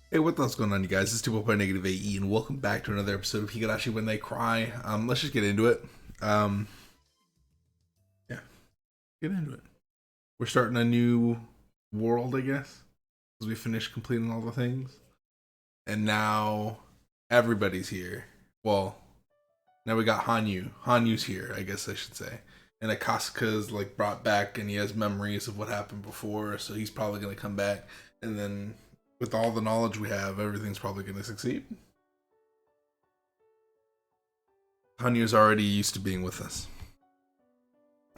Hey, what's going on, you guys? This is 2 by NegativeAE, and welcome back to another episode of Higurashi When They Cry. Let's just get into it. Um, yeah, get into it. We're starting a new world, I guess, because we finished completing all the things. And now everybody's here. Well, now we got Hanyu. Hanyu's here, I guess I should say. And Akasuka's like brought back, and he has memories of what happened before, so he's probably going to come back. And then with all the knowledge we have, everything's probably going to succeed. Hanyu's already used to being with us.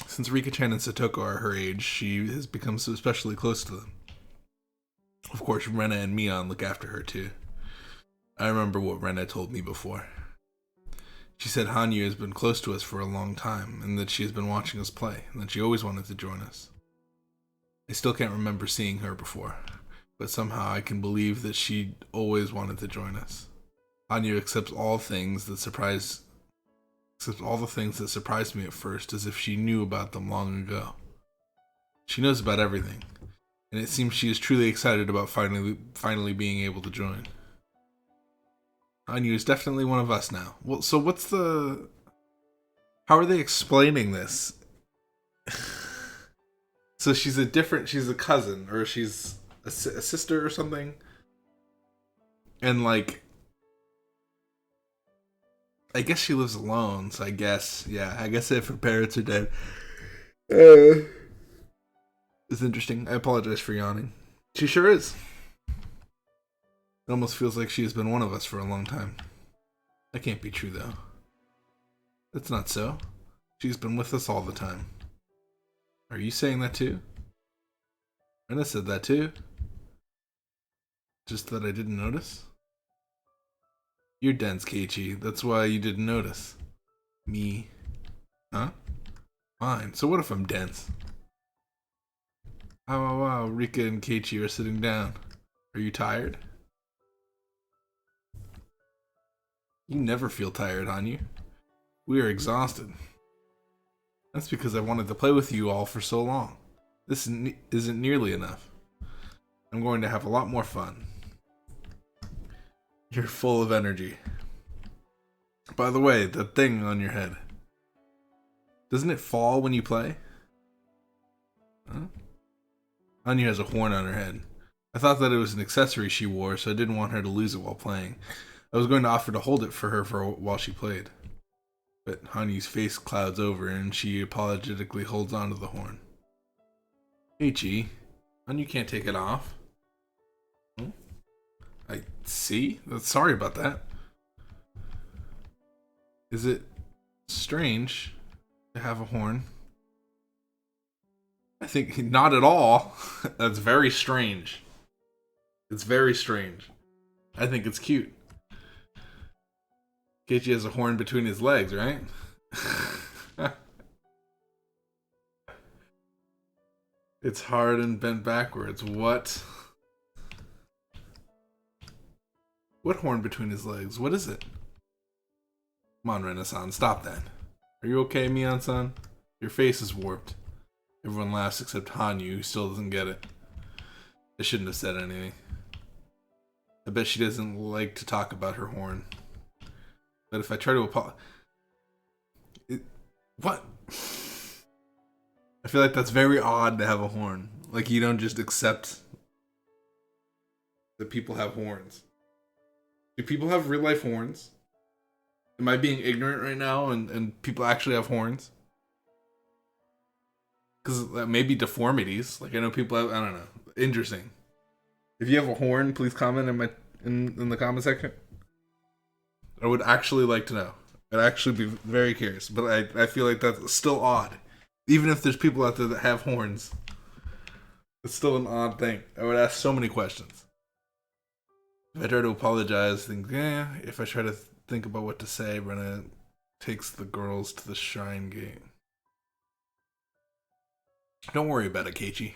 Since Rika-chan and Satoko are her age, she has become so especially close to them. Of course, Rena and Mion look after her too. I remember what Rena told me before. She said Hanyu has been close to us for a long time, and that she has been watching us play, and that she always wanted to join us. I still can't remember seeing her before, but somehow I can believe that she always wanted to join us. Hanyu accepts all the things that surprised me at first, as if she knew about them long ago. She knows about everything, and it seems she is truly excited about finally being able to join. Hanyu is definitely one of us now. Well, so how are they explaining this? So she's a cousin, or she's a sister or something, and like, I guess she lives alone, so I guess if her parents are dead. It's interesting. I apologize for yawning. She sure is. It almost feels like she has been one of us for a long time. That can't be true, though. That's not so. She's been with us all the time. Are you saying that too? Rena said that too. Just that I didn't notice? You're dense, Keiichi. That's why you didn't notice. Me. Huh? Fine. So what if I'm dense? Wow. Rika and Keiichi are sitting down. Are you tired? You never feel tired, Hanyu. We are exhausted. That's because I wanted to play with you all for so long. This isn't nearly enough. I'm going to have a lot more fun. You're full of energy. By the way, that thing on your head. Doesn't it fall when you play? Huh? Hanyu has a horn on her head. I thought that it was an accessory she wore, so I didn't want her to lose it while playing. I was going to offer to hold it for her while she played. But Hanyu's face clouds over, and she apologetically holds onto the horn. Keiichi, Hanyu can't take it off. I see. Sorry about that. Is it strange to have a horn? I think not at all. That's very strange. It's very strange. I think it's cute. Keiichi has a horn between his legs, right? It's hard and bent backwards. What? What horn between his legs? What is it? Come on, Rena-san, stop that. Are you okay, Mion-san? Your face is warped. Everyone laughs except Hanyu, who still doesn't get it. I shouldn't have said anything. I bet she doesn't like to talk about her horn. But if I try to apologize... What? I feel like that's very odd to have a horn. Like, you don't just accept that people have horns. Do people have real life horns? Am I being ignorant right now and people actually have horns? Because maybe deformities. Like, I know people have, I don't know. Interesting. If you have a horn, please comment in the comment section. I would actually like to know. I'd actually be very curious. But I feel like that's still odd. Even if there's people out there that have horns, it's still an odd thing. I would ask so many questions. If I try to apologize, if I try to think about what to say, Rena takes the girls to the shrine gate. Don't worry about it, Keiichi.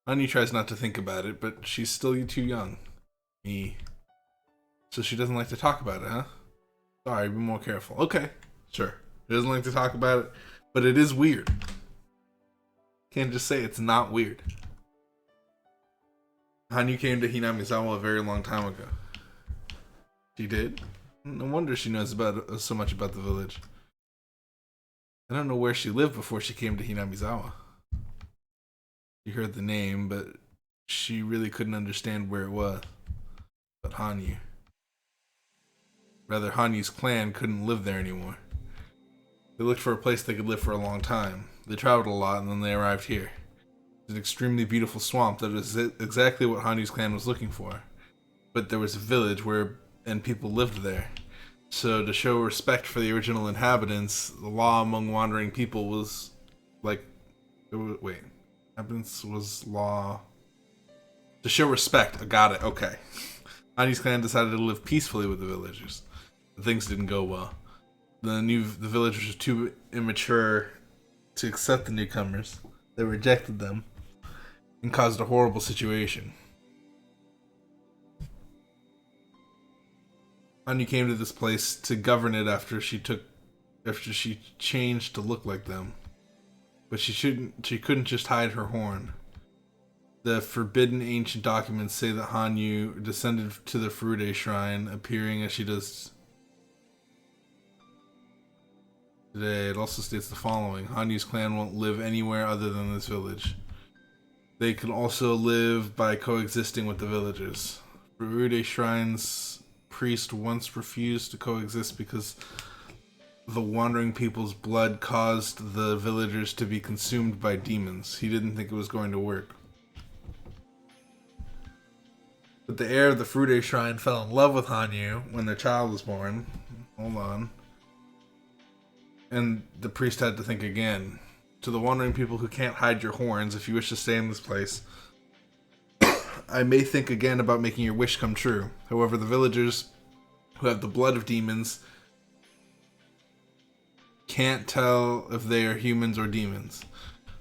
Hanyu tries not to think about it, but she's still too young. So she doesn't like to talk about it, huh? Sorry, be more careful. Okay, sure. She doesn't like to talk about it, but it is weird. Can't just say it's not weird. Hanyu came to Hinamizawa a very long time ago. She did? No wonder she knows about so much about the village. I don't know where she lived before she came to Hinamizawa. She heard the name, but she really couldn't understand where it was. But Hanyu. Rather, Hanyu's clan couldn't live there anymore. They looked for a place they could live for a long time. They traveled a lot and then they arrived here. It's an extremely beautiful swamp that is exactly what Hanyu's clan was looking for. But there was a village and people lived there. So to show respect for the original inhabitants, the law among wandering people was inhabitants was law. To show respect, I got it, okay. Hanyu's clan decided to live peacefully with the villagers. But things didn't go well. The villagers were too immature to accept the newcomers. They rejected them and caused a horrible situation. Hanyu came to this place to govern it after she changed to look like them. But she couldn't just hide her horn. The forbidden ancient documents say that Hanyu descended to the Furude shrine, appearing as she does today. It also states the following: Hanyu's clan won't live anywhere other than this village. They can also live by coexisting with the villagers. Furude Shrine's priest once refused to coexist because the wandering people's blood caused the villagers to be consumed by demons. He didn't think it was going to work. But the heir of the Furude Shrine fell in love with Hanyu when their child was born. Hold on. And the priest had to think again. To the wandering people who can't hide your horns, if you wish to stay in this place, I may think again about making your wish come true. However, the villagers who have the blood of demons can't tell if they are humans or demons.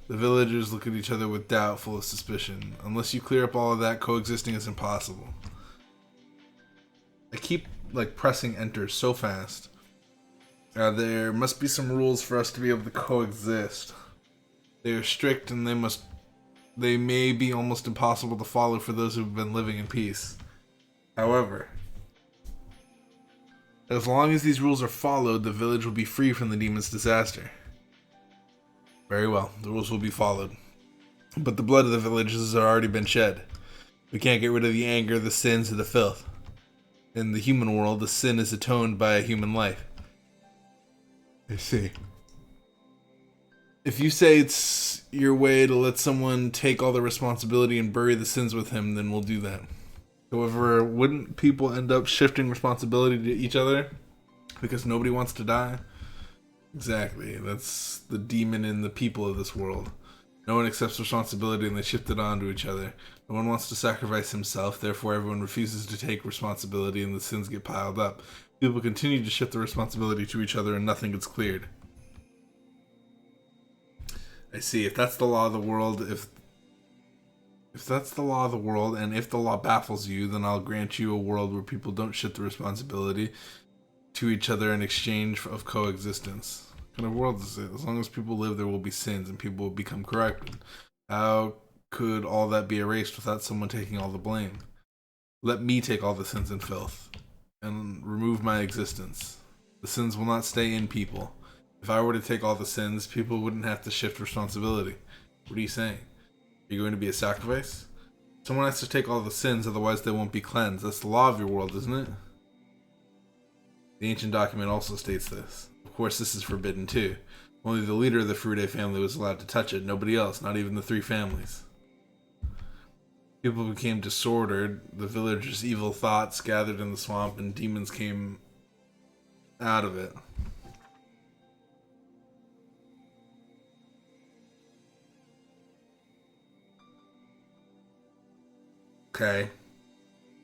The villagers look at each other with doubt, full of suspicion. Unless you clear up all of that, coexisting is impossible. I keep pressing enter so fast. There must be some rules for us to be able to coexist. They are strict and they may be almost impossible to follow for those who've been living in peace. However, as long as these rules are followed, the village will be free from the demon's disaster. Very well, the rules will be followed. But the blood of the villages has already been shed. We can't get rid of the anger, the sins, or the filth. In the human world, the sin is atoned by a human life. I see. If you say it's your way to let someone take all the responsibility and bury the sins with him, then we'll do that. However, wouldn't people end up shifting responsibility to each other? Because nobody wants to die? Exactly. That's the demon in the people of this world. No one accepts responsibility and they shift it on to each other. No one wants to sacrifice himself, therefore everyone refuses to take responsibility and the sins get piled up. People continue to shift the responsibility to each other and nothing gets cleared. I see. If that's the law of the world, if that's the law of the world, and if the law baffles you, then I'll grant you a world where people don't shift the responsibility to each other in exchange of coexistence. What kind of world is it? As long as people live, there will be sins and people will become corrected. How could all that be erased without someone taking all the blame? Let me take all the sins and filth and remove my existence. The sins will not stay in people. If I were to take all the sins, people wouldn't have to shift responsibility. What are you saying? Are you going to be a sacrifice? Someone has to take all the sins, otherwise they won't be cleansed. That's the law of your world, isn't it? The ancient document also states this. Of course, this is forbidden too. Only the leader of the Furude family was allowed to touch it. Nobody else, not even the three families. People became disordered. The villagers' evil thoughts gathered in the swamp, and demons came out of it. Okay.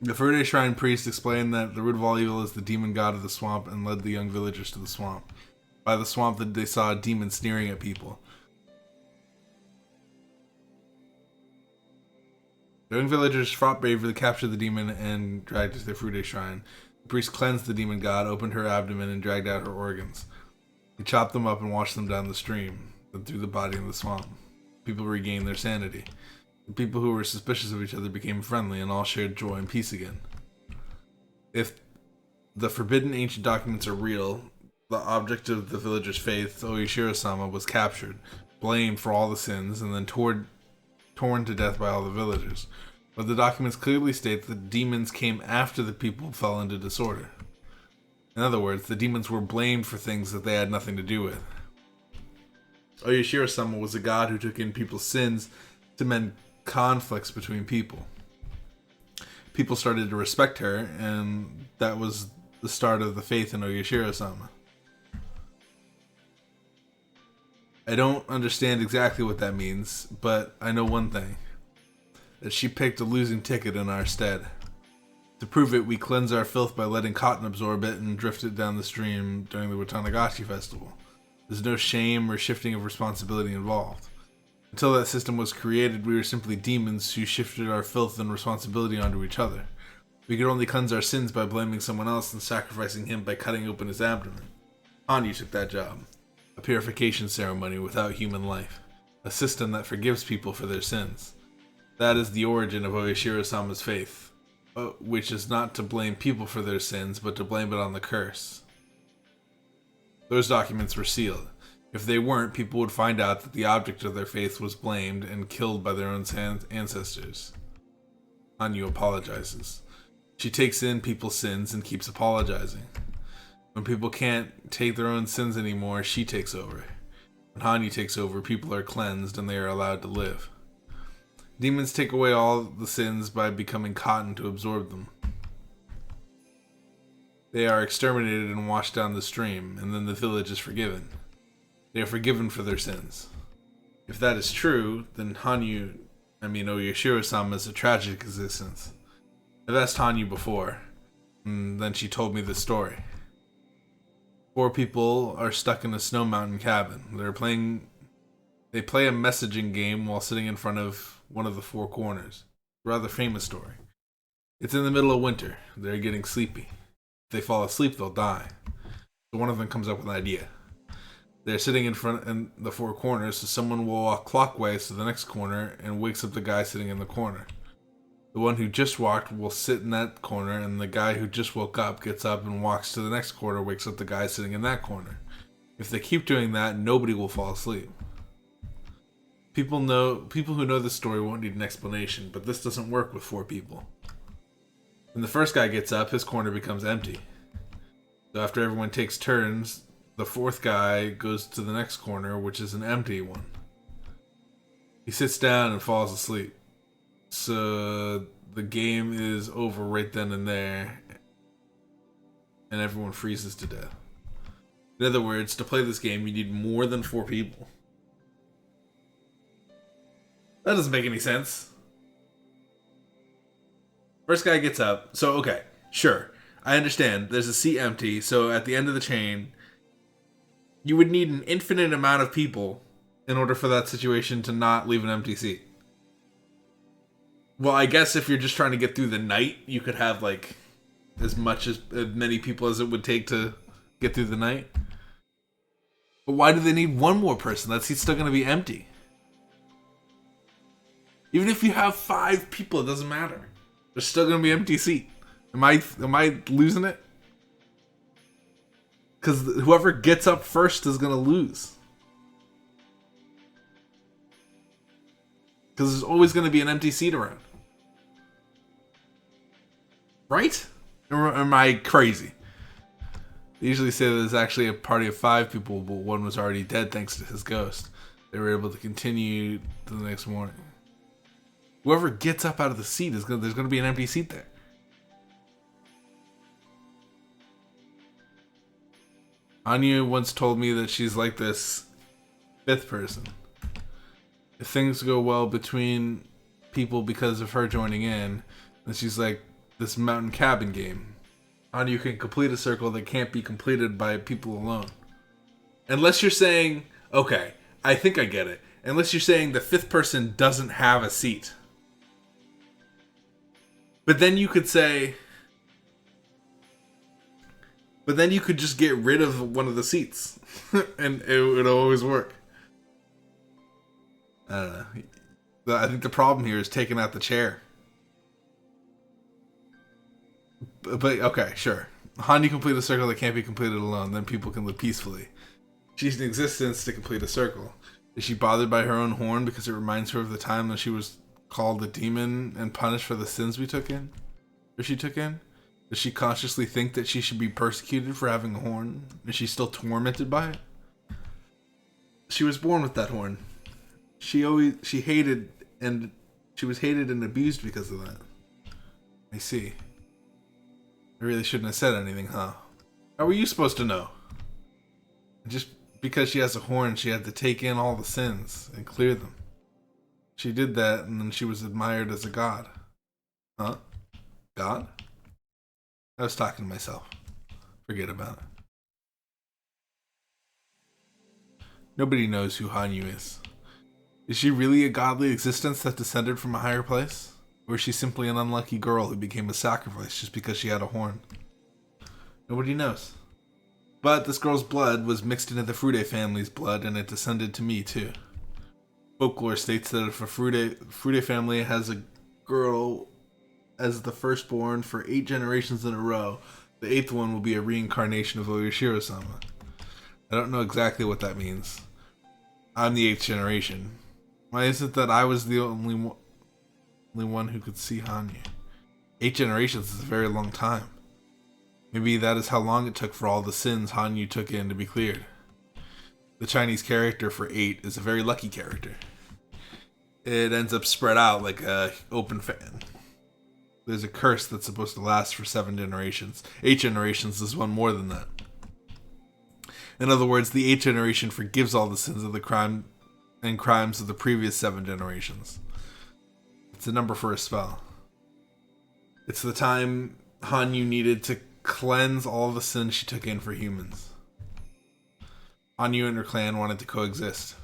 The Furude Shrine priest explained that the root of all evil is the demon god of the swamp and led the young villagers to the swamp. By the swamp, they saw a demon sneering at people. The young villagers fought bravely, captured the demon, and dragged it to the Furude Shrine. The priest cleansed the demon god, opened her abdomen, and dragged out her organs. He chopped them up and washed them down the stream, then threw the body in the swamp. People regained their sanity. The people who were suspicious of each other became friendly and all shared joy and peace again. If the forbidden ancient documents are real, the object of the villagers' faith, Oyashiro-sama, was captured, blamed for all the sins, and then torn to death by all the villagers. But the documents clearly state that demons came after the people fell into disorder. In other words, the demons were blamed for things that they had nothing to do with. Oyashiro-sama was a god who took in people's sins to mend conflicts between people. People started to respect her, and that was the start of the faith in Oyashiro-sama. I don't understand exactly what that means, but I know one thing. That she picked a losing ticket in our stead. To prove it, we cleanse our filth by letting cotton absorb it and drift it down the stream during the Watanagashi festival. There's no shame or shifting of responsibility involved. Until that system was created, we were simply demons who shifted our filth and responsibility onto each other. We could only cleanse our sins by blaming someone else and sacrificing him by cutting open his abdomen. Hanyu took that job. A purification ceremony without human life. A system that forgives people for their sins. That is the origin of Oyashiro-sama's faith, which is not to blame people for their sins, but to blame it on the curse. Those documents were sealed. If they weren't, people would find out that the object of their faith was blamed and killed by their own ancestors. Hanyu apologizes. She takes in people's sins and keeps apologizing. When people can't take their own sins anymore, she takes over. When Hanyu takes over, people are cleansed and they are allowed to live. Demons take away all the sins by becoming cotton to absorb them. They are exterminated and washed down the stream, and then the village is forgiven. They are forgiven for their sins. If that is true, then Oyashiro-sama is a tragic existence. I've asked Hanyu before, and then she told me this story. 4 people are stuck in a snow mountain cabin. They play a messaging game while sitting in front of one of the 4 corners. Rather famous story. It's in the middle of winter. They're getting sleepy. If they fall asleep, they'll die. So one of them comes up with an idea. They're sitting in the 4 corners, so someone will walk clockwise to the next corner and wakes up the guy sitting in the corner. The one who just walked will sit in that corner, and the guy who just woke up gets up and walks to the next corner, wakes up the guy sitting in that corner. If they keep doing that, nobody will fall asleep. People who know this story won't need an explanation, but this doesn't work with 4 people. When the first guy gets up, his corner becomes empty. So after everyone takes turns, the 4th guy goes to the next corner, which is an empty one. He sits down and falls asleep. So the game is over right then and there, and everyone freezes to death. In other words, to play this game, you need more than 4 people. That doesn't make any sense. First guy gets up. So, okay, sure. I understand. There's a seat empty. So at the end of the chain, you would need an infinite amount of people in order for that situation to not leave an empty seat. Well, I guess if you're just trying to get through the night, you could have like as many people as it would take to get through the night. But why do they need one more person? That seat's still going to be empty. Even if you have 5 people, it doesn't matter. There's still going to be an empty seat. Am I losing it? Because whoever gets up first is going to lose. Because there's always going to be an empty seat around. Right? Or am I crazy? They usually say that there's actually a party of 5 people, but one was already dead thanks to his ghost. They were able to continue to the next morning. Whoever gets up out of the seat, there's going to be an empty seat there. Hanyu once told me that she's like this 5th person. If things go well between people because of her joining in, then she's like this mountain cabin game. Hanyu can complete a circle that can't be completed by people alone. Unless you're saying, okay, I think I get it. Unless you're saying the 5th person doesn't have a seat. But then you could say... But then you could just get rid of one of the seats. And it would always work. I don't know. I think the problem here is taking out the chair. But okay, sure. Hanyu complete a circle that can't be completed alone, then people can live peacefully. She's in existence to complete a circle. Is she bothered by her own horn because it reminds her of the time that she was called a demon and punished for the sins we took in? Or she took in? Does she consciously think that she should be persecuted for having a horn? Is she still tormented by it? She was born with that horn. She hated, and she was hated and abused because of that. I see. I really shouldn't have said anything, huh? How were you supposed to know? Just because she has a horn, she had to take in all the sins and clear them. She did that, and then she was admired as a god. Huh? God? I was talking to myself. Forget about it. Nobody knows who Hanyu is. Is she really a godly existence that descended from a higher place? Or is she simply an unlucky girl who became a sacrifice just because she had a horn? Nobody knows. But this girl's blood was mixed into the Furude family's blood, and it descended to me too. Folklore states that if a Furude family has a girl as the firstborn for 8 generations in a row, the 8th one will be a reincarnation of Oyashiro-sama. I don't know exactly what that means. I'm the 8th generation. Why is it that I was the only one who could see Hanyu? 8 generations is a very long time. Maybe that is how long it took for all the sins Hanyu took in to be cleared. The Chinese character for 8 is a very lucky character. It ends up spread out like a open fan. There's a curse that's supposed to last for 7 generations. 8 generations is one more than that. In other words, the 8th generation forgives all the sins of the crimes of the previous 7 generations. It's a number for a spell. It's the time Hanyu needed to cleanse all the sins she took in for humans. Hanyu and her clan wanted to coexist,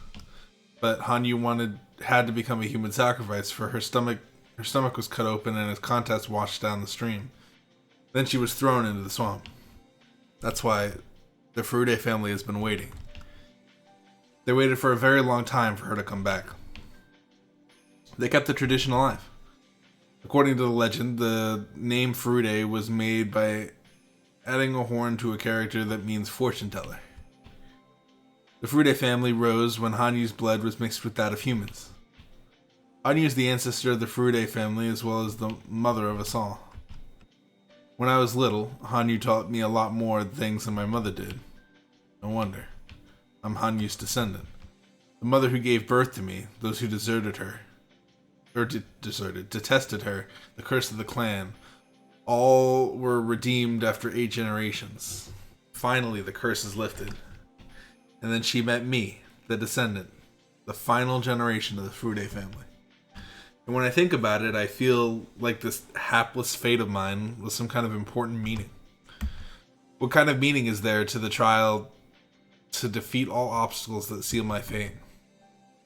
but Hanyu had to become a human sacrifice for her stomach. Her stomach was cut open and its contents washed down the stream. Then she was thrown into the swamp. That's why the Furude family has been waiting. They waited for a very long time for her to come back. They kept the tradition alive. According to the legend, the name Furude was made by adding a horn to a character that means fortune teller. The Furude family rose when Hanyu's blood was mixed with that of humans. Hanyu is the ancestor of the Furude family as well as the mother of us all. When I was little, Hanyu taught me a lot more things than my mother did. No wonder. I'm Hanyu's descendant. The mother who gave birth to me, those who detested her, the curse of the clan, all were redeemed after 8 generations. Finally, the curse is lifted. And then she met me, the descendant, the final generation of the Furude family. And when I think about it, I feel like this hapless fate of mine was some kind of important meaning. What kind of meaning is there to the trial to defeat all obstacles that seal my fate?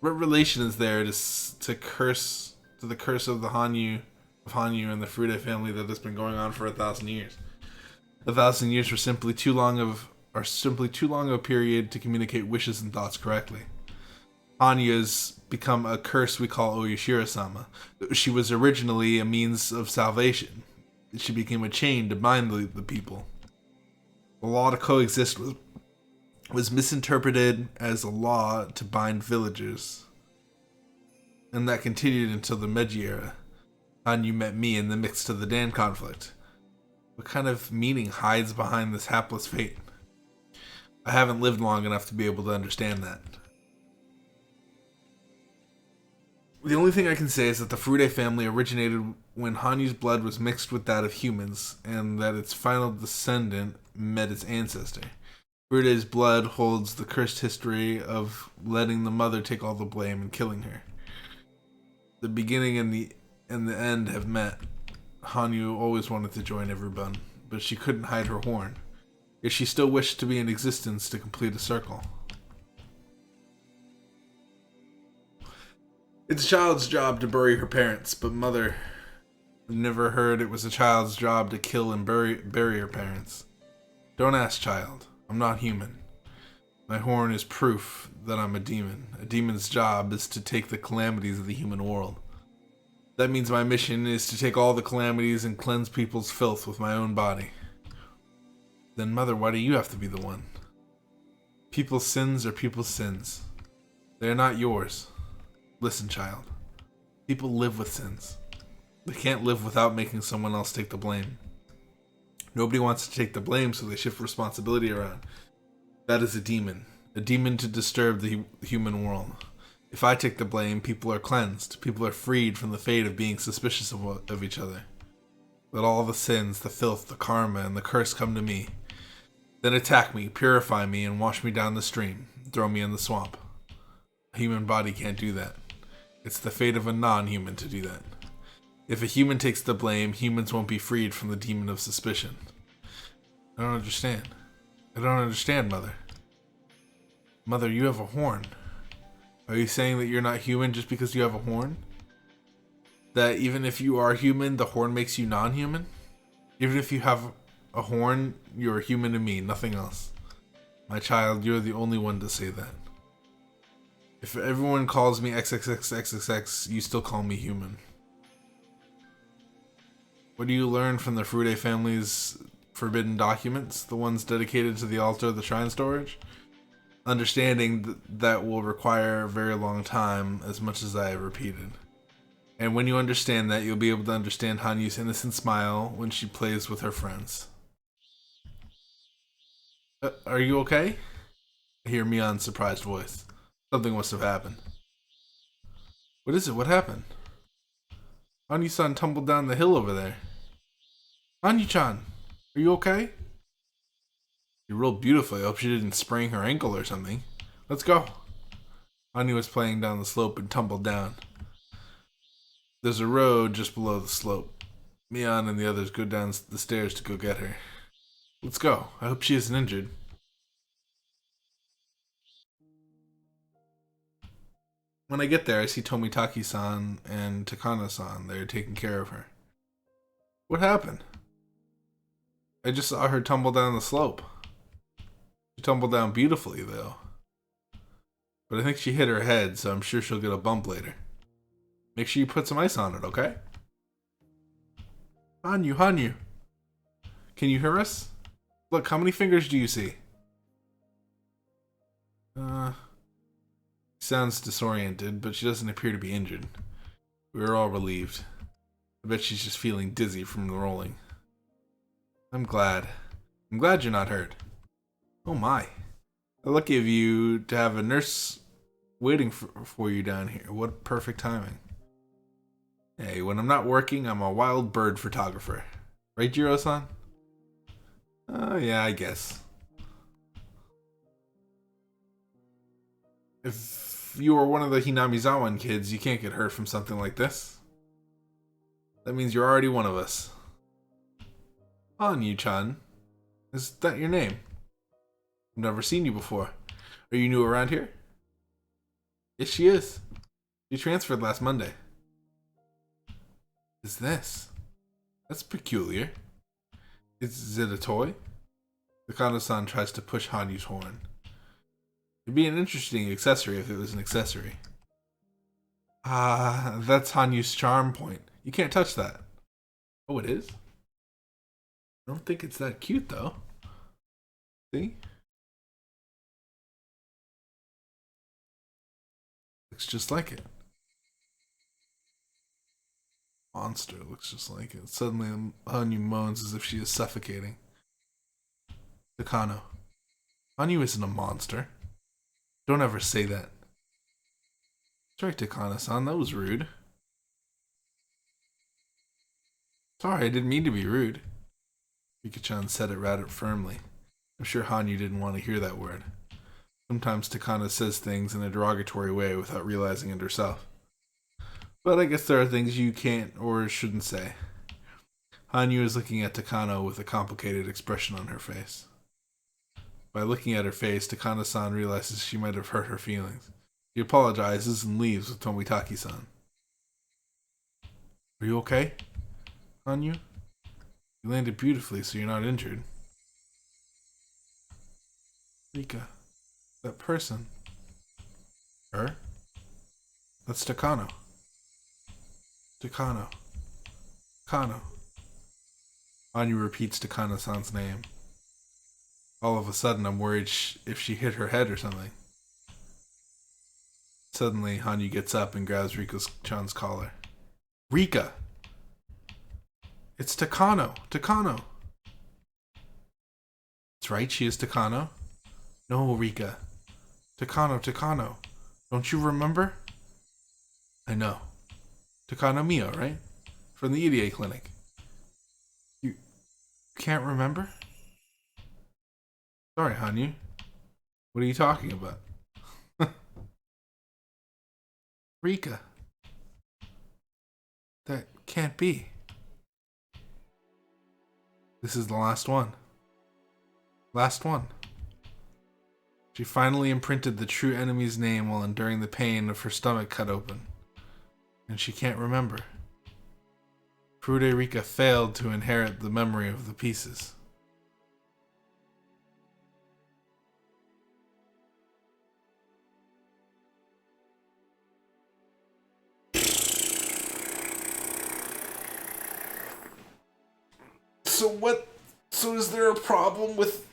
What relation is there to the curse of the Hanyu and the Furude family that has been going on for 1,000 years? 1,000 years were simply too long of a period to communicate wishes and thoughts correctly. Hanyu has become a curse we call Oyashiro-sama. She was originally a means of salvation. She became a chain to bind the people. The law to coexist was misinterpreted as a law to bind villagers. And that continued until the Meiji era. Hanyu met me in the midst of the Dan conflict. What kind of meaning hides behind this hapless fate? I haven't lived long enough to be able to understand that. The only thing I can say is that the Furude family originated when Hanyu's blood was mixed with that of humans, and that its final descendant met its ancestor. Furude's blood holds the cursed history of letting the mother take all the blame and killing her. The beginning and the end have met. Hanyu always wanted to join everyone, but she couldn't hide her horn. Yet she still wished to be in existence to complete a circle. It's a child's job to bury her parents, but mother never heard it was a child's job to kill and bury her parents. Don't ask, child. I'm not human. My horn is proof that I'm a demon. A demon's job is to take the calamities of the human world. That means my mission is to take all the calamities and cleanse people's filth with my own body. Then, Mother, why do you have to be the one? People's sins are people's sins. They are not yours. Listen, child. People live with sins. They can't live without making someone else take the blame. Nobody wants to take the blame, so they shift responsibility around. That is a demon to disturb the human world. If I take the blame, people are cleansed. People are freed from the fate of being suspicious of each other. Let all the sins, the filth, the karma, and the curse come to me. Then attack me, purify me, and wash me down the stream. Throw me in the swamp. A human body can't do that. It's the fate of a non-human to do that. If a human takes the blame, humans won't be freed from the demon of suspicion. I don't understand. I don't understand, Mother. Mother, you have a horn. Are you saying that you're not human just because you have a horn? That even if you are human, the horn makes you non-human? Even if you have a horn, you're human to me, nothing else. My child, you're the only one to say that. If everyone calls me XXXXXX, you still call me human. What do you learn from the Furude family's forbidden documents, the ones dedicated to the altar of the shrine storage? Understanding that will require a very long time, as much as I have repeated. And when you understand that, you'll be able to understand Hanyu's innocent smile when she plays with her friends. Are you okay? I hear Mion's surprised voice. Something must have happened. What is it? What happened? Hanyu-san tumbled down the hill over there. Hanyu-chan, are you okay? You rolled beautifully. I hope she didn't sprain her ankle or something. Let's go. Hanyu was playing down the slope and tumbled down. There's a road just below the slope. Mion and the others go down the stairs to go get her. Let's go. I hope she isn't injured. When I get there, I see Tomitaki-san and Takano-san. They're taking care of her. What happened? I just saw her tumble down the slope. She tumbled down beautifully, though. But I think she hit her head, so I'm sure she'll get a bump later. Make sure you put some ice on it, okay? Hanyu. Can you hear us? Look, how many fingers do you see? Sounds disoriented, but she doesn't appear to be injured. We're all relieved. I bet she's just feeling dizzy from the rolling. I'm glad. I'm glad you're not hurt. Oh my. Lucky of you to have a nurse waiting for you down here. What perfect timing. Hey, when I'm not working, I'm a wild bird photographer. Right, Jiro-san? Oh, yeah, I guess. If you were one of the Hinamizawa kids, you can't get hurt from something like this. That means you're already one of us. Hanyu-chan. Is that your name? I've never seen you before. Are you new around here? Yes, she is. She transferred last Monday. Is this? That's peculiar. Is it a toy? Takano-san tries to push Hanyu's horn. It'd be an interesting accessory if it was an accessory. That's Hanyu's charm point. You can't touch that. Oh, it is? I don't think it's that cute, though. See? Looks just like it. Monster looks just like it. Suddenly, Hanyu moans as if she is suffocating. Takano. Hanyu isn't a monster. Don't ever say that. That's right, Takano-san. That was rude. Sorry, I didn't mean to be rude. Rika-chan said it rather firmly. I'm sure Hanyu didn't want to hear that word. Sometimes Takano says things in a derogatory way without realizing it herself. But I guess there are things you can't or shouldn't say. Hanyu is looking at Takano with a complicated expression on her face. By looking at her face, Takano-san realizes she might have hurt her feelings. She apologizes and leaves with Tomitaki-san. Are you okay, Hanyu? You landed beautifully, so you're not injured. Rika. That person. Her? That's Takano. Takano. Takano. Hanyu repeats Takano-san's name. All of a sudden, I'm worried if she hit her head or something. Suddenly, Hanyu gets up and grabs Rika-chan's collar. Rika! It's Takano! Takano! That's right, she is Takano. No, Rika. Takano. Don't you remember? I know. Takano Mio, right? From the EDA clinic. You can't remember? Sorry, Hanyu. What are you talking about? Rika. That can't be. This is the last one. Last one. She finally imprinted the true enemy's name while enduring the pain of her stomach cut open. And she can't remember. Furude Rika failed to inherit the memory of the pieces. So is there a problem with...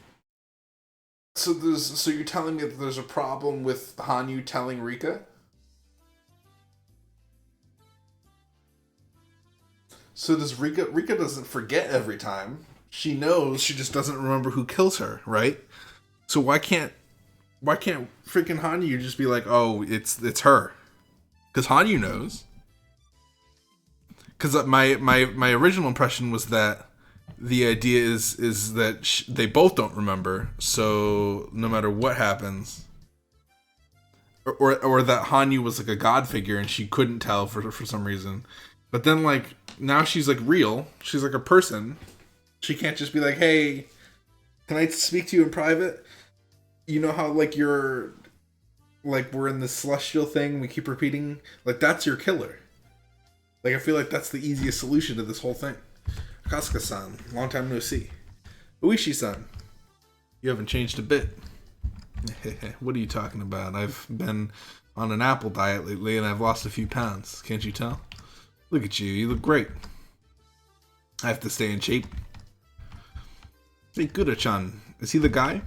So you're telling me that there's a problem with Hanyu telling Rika? So does Rika doesn't forget every time. She knows, she just doesn't remember who kills her, right? So why can't freaking Hanyu just be like, oh, it's her? Because Hanyu knows. Because my original impression was that the idea is that they both don't remember, so no matter what happens, or that Hanyu was like a god figure and she couldn't tell for some reason. But then like now she's like real, she's like a person. She can't just be like, hey, can I speak to you in private? You know how like you're like we're in this celestial thing we keep repeating, like that's your killer. Like I feel like that's the easiest solution to this whole thing. Kasuga-san, long time no see. Uishi-san, you haven't changed a bit. What are you talking about? I've been on an apple diet lately and I've lost a few pounds. Can't you tell? Look at you, you look great. I have to stay in shape. Hey, Gura-chan, is he the guy?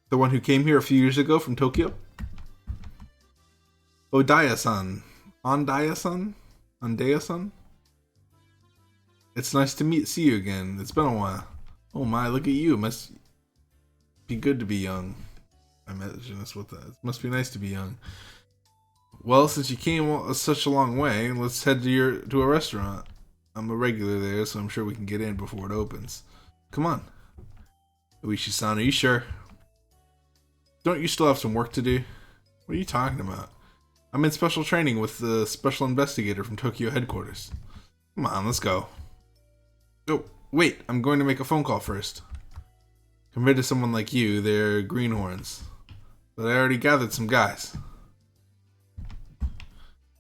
The one who came here a few years ago from Tokyo? Odaya-san. Ondaya-san? Ondaya-san? It's nice to see you again. It's been a while. Oh my, look at you. It must be good to be young. I imagine that's what that is. It must be nice to be young. Well, since you came such a long way, let's head to a restaurant. I'm a regular there, so I'm sure we can get in before it opens. Come on. Uishi-san, are you sure? Don't you still have some work to do? What are you talking about? I'm in special training with the special investigator from Tokyo headquarters. Come on, let's go. Oh, wait, I'm going to make a phone call first. Compared to someone like you, they're greenhorns. But I already gathered some guys.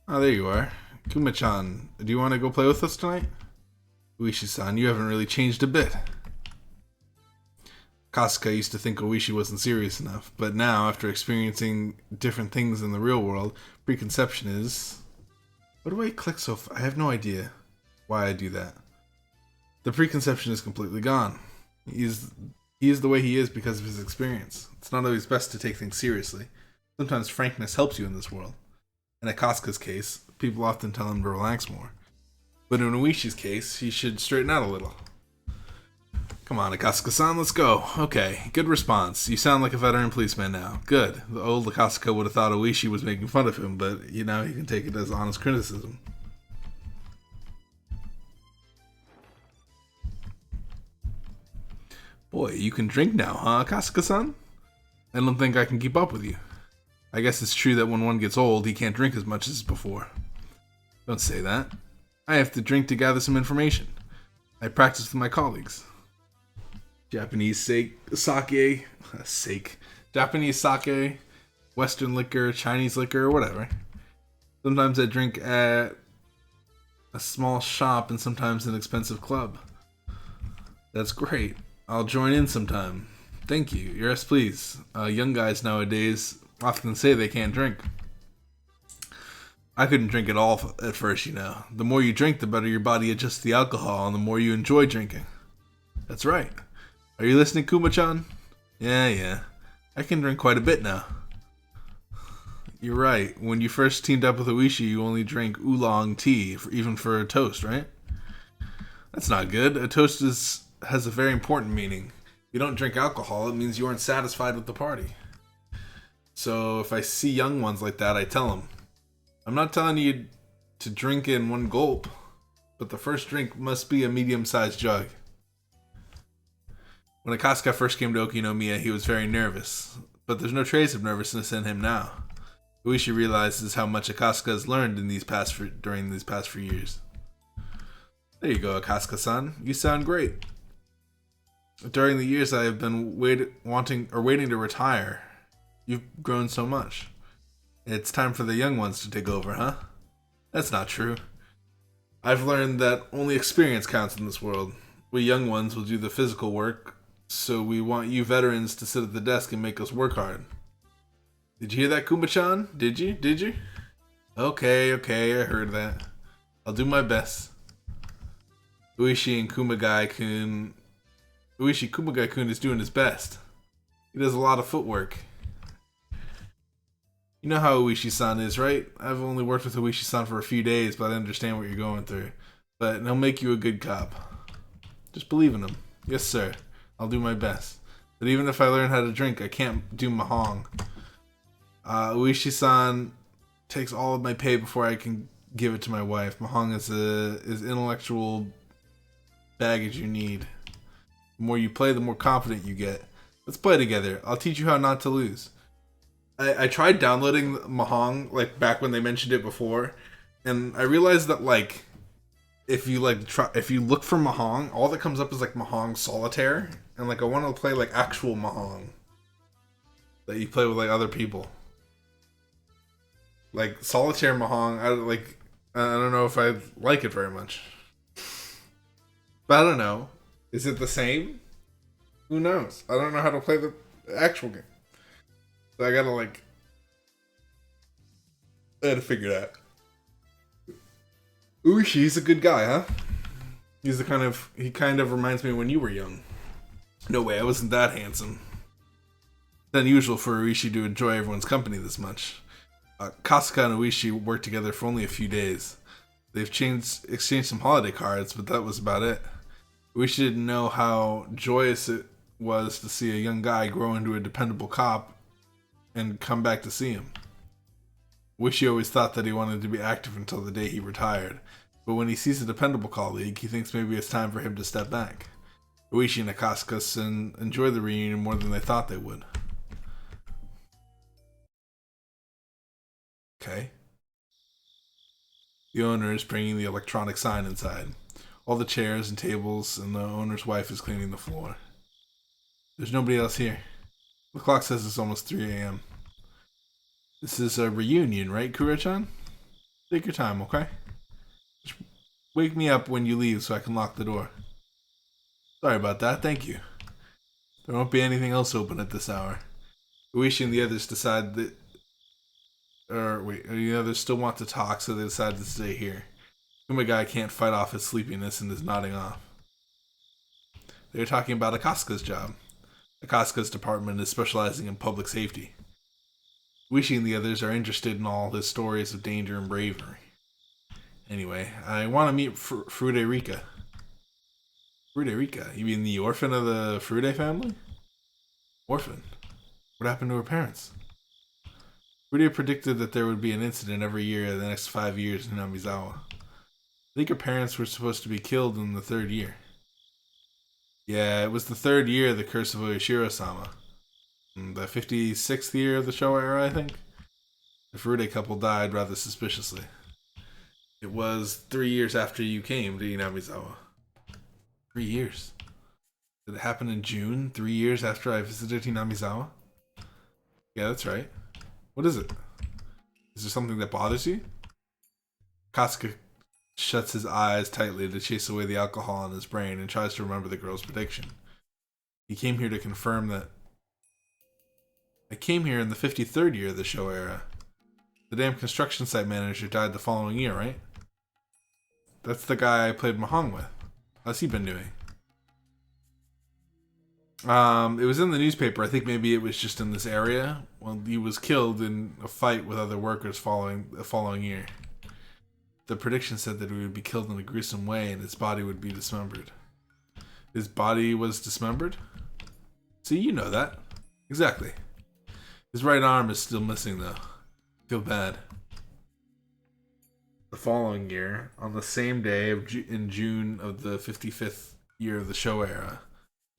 Oh, there you are. Kuma-chan, do you want to go play with us tonight? Uishi-san, you haven't really changed a bit. Kasuga used to think Oishi wasn't serious enough, but now, after experiencing different things in the real world, preconception is... What do I click so far? I have no idea why I do that. The preconception is completely gone. He is the way he is because of his experience. It's not always best to take things seriously. Sometimes frankness helps you in this world. In Akasuga's case, people often tell him to relax more. But in Uishi's case, he should straighten out a little. Come on, Akasuga-san, let's go. Okay, good response. You sound like a veteran policeman now. Good. The old Akasuga would have thought Oishi was making fun of him, but you know, he can take it as honest criticism. Boy, you can drink now, huh, Kasuga-san? I don't think I can keep up with you. I guess it's true that when one gets old, he can't drink as much as before. Don't say that. I have to drink to gather some information. I practice with my colleagues. Japanese sake, Japanese sake, Western liquor, Chinese liquor, whatever. Sometimes I drink at a small shop and sometimes an expensive club. That's great. I'll join in sometime. Thank you. Yes, please. Young guys nowadays often say they can't drink. I couldn't drink at all at first, you know. The more you drink, the better your body adjusts to the alcohol, and the more you enjoy drinking. That's right. Are you listening, Kuma-chan? Yeah. I can drink quite a bit now. You're right. When you first teamed up with Oishi, you only drank oolong tea, even for a toast, right? That's not good. A toast has a very important meaning. You don't drink alcohol, it means you aren't satisfied with the party. So if I see young ones like that, I tell them, I'm not telling you to drink in one gulp, but the first drink must be a medium-sized jug. When Akasuka first came to Okinomiya, he was very nervous, but there's no trace of nervousness in him now. Uishi realizes how much Akasuka has learned during these past few years. There you go, Akasuka-san. You sound great. During the years I have been waiting to retire, you've grown so much. It's time for the young ones to take over, huh? That's not true. I've learned that only experience counts in this world. We young ones will do the physical work, so we want you veterans to sit at the desk and make us work hard. Did you hear that, Kuma-chan? Did you? Okay, I heard that. I'll do my best. Uishi Kumagai-kun is doing his best. He does a lot of footwork. You know how Uishi-san is, right? I've only worked with Uishi-san for a few days, but I understand what you're going through. But he'll make you a good cop. Just believe in him. Yes, sir. I'll do my best. But even if I learn how to drink, I can't do mahong. Uishi-san takes all of my pay before I can give it to my wife. Mahong is intellectual baggage you need. The more you play, the more confident you get. Let's play together. I'll teach you how not to lose. I tried downloading Mahong like back when they mentioned it before, and I realized that like if you look for Mahong, all that comes up is like Mahong Solitaire, and like I want to play like actual Mahong that you play with like other people. Like Solitaire Mahong, I don't know if I like it very much. But I don't know. Is it the same? Who knows? I don't know how to play the actual game. So I had to figure it out. Uishi's a good guy, huh? He kind of reminds me of when you were young. No way, I wasn't that handsome. It's unusual for Uishi to enjoy everyone's company this much. Kasuka and Uishi worked together for only a few days. They've exchanged some holiday cards, but that was about it. Uishi didn't know how joyous it was to see a young guy grow into a dependable cop and come back to see him. Uishi always thought that he wanted to be active until the day he retired, but when he sees a dependable colleague, he thinks maybe it's time for him to step back. Uishi and Akasuka enjoy the reunion more than they thought they would. Okay. The owner is bringing the electronic sign inside. All the chairs and tables, and the owner's wife is cleaning the floor. There's nobody else here. The clock says it's almost 3 a.m. This is a reunion, right, Kura-chan? Take your time, okay? Just wake me up when you leave so I can lock the door. Sorry about that, thank you. There won't be anything else open at this hour. Uishi and the others decide that... the others still want to talk, so they decide to stay here. Kumagai can't fight off his sleepiness and is nodding off. They're talking about Akasuka's job. Akasuka's department is specializing in public safety. Uishi and the others are interested in all his stories of danger and bravery. Anyway, I want to meet Frude Rika. Frude Rika? You mean the orphan of the Frude family? Orphan? What happened to her parents? Frude predicted that there would be an incident every year in the next 5 years in Namizawa. I think her parents were supposed to be killed in the 3rd year. Yeah, it was the 3rd year of the Curse of Oishiro-sama. The 56th year of the Showa era, I think. The Frude couple died rather suspiciously. It was 3 years after you came to Inamizawa. 3 years. Did it happen in June? 3 years after I visited Inamizawa? Yeah, that's right. What is it? Is there something that bothers you? Kasuka shuts his eyes tightly to chase away the alcohol in his brain and tries to remember the girl's prediction. He came here to confirm that I came here in the 53rd year of the Showa era. The damn construction site manager died the following year, right? That's the guy I played Mahong with. How's he been doing? It was in the newspaper. I think maybe it was just in this area. Well, he was killed in a fight with other workers the following year. The prediction said that he would be killed in a gruesome way and his body would be dismembered. His body was dismembered? See, you know that. Exactly. His right arm is still missing, though. I feel bad. The following year, on the same day in June of the 55th year of the Showa era,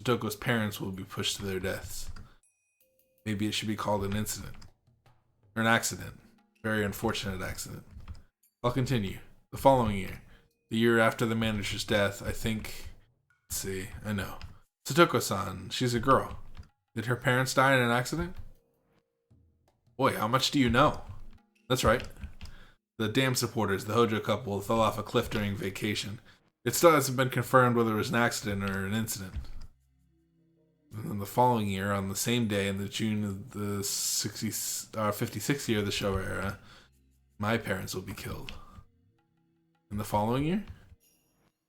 Satoko's parents will be pushed to their deaths. Maybe it should be called an incident. Or an accident. Very unfortunate accident. I'll continue. The following year, the year after the manager's death, I think... Let's see, I know. Satoko-san, she's a girl. Did her parents die in an accident? Boy, how much do you know? That's right. The dam supporters, the Hojo couple, fell off a cliff during vacation. It still hasn't been confirmed whether it was an accident or an incident. And then the following year, on the same day in the June of the 56th year of the Showa era, my parents will be killed. In the following year?